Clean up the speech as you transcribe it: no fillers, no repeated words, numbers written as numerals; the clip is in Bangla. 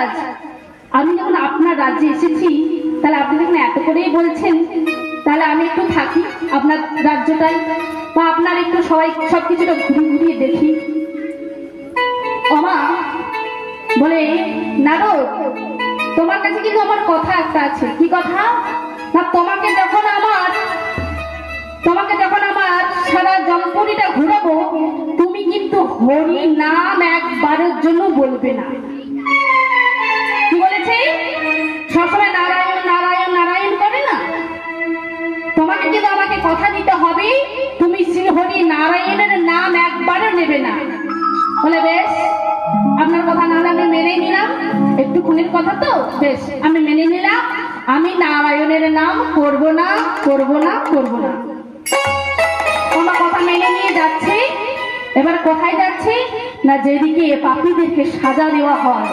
মহারাজ, আমি যখন আপনার রাজ্যে এসেছি, তাহলে আপনি যখন এত করেই বলছেন, তাহলে আমি একটু থাকি আপনার রাজ্যটাই, বা আপনার একটু সবাই সবকিছুটা ঘুরিয়ে ঘুরিয়ে দেখি। ওমা বলে, নারদ, তোমার কাছে কিন্তু আমার কথা একটা আছে। কি কথা? না, তোমাকে যখন আমার সারা জম্পুরিটা ঘুরাবো, তুমি কিন্তু হরি নাম একবারের জন্য বলবে না। কি বলেছে? সবসময় নারায়ণ নারায়ণ নারায়ণ করে না? তোমাকে কিন্তু আমাকে কথা দিতে হবে, তুমি শ্রী হরি নারায়ণের নাম একবারও নেবে না। বলে বেশ, আপনার কথা না আমি মেনে নিলাম, একটুখানির কথা তো, বেশ আমি মেনে নিলাম, আমি নারায়ণের নাম করব না করব না করব না। আমার কথা মেনে নিয়ে যাচ্ছে। এবার কোথায় যাচ্ছে? না, যেদিকে পাপীদেরকে সাজা দেওয়া হয়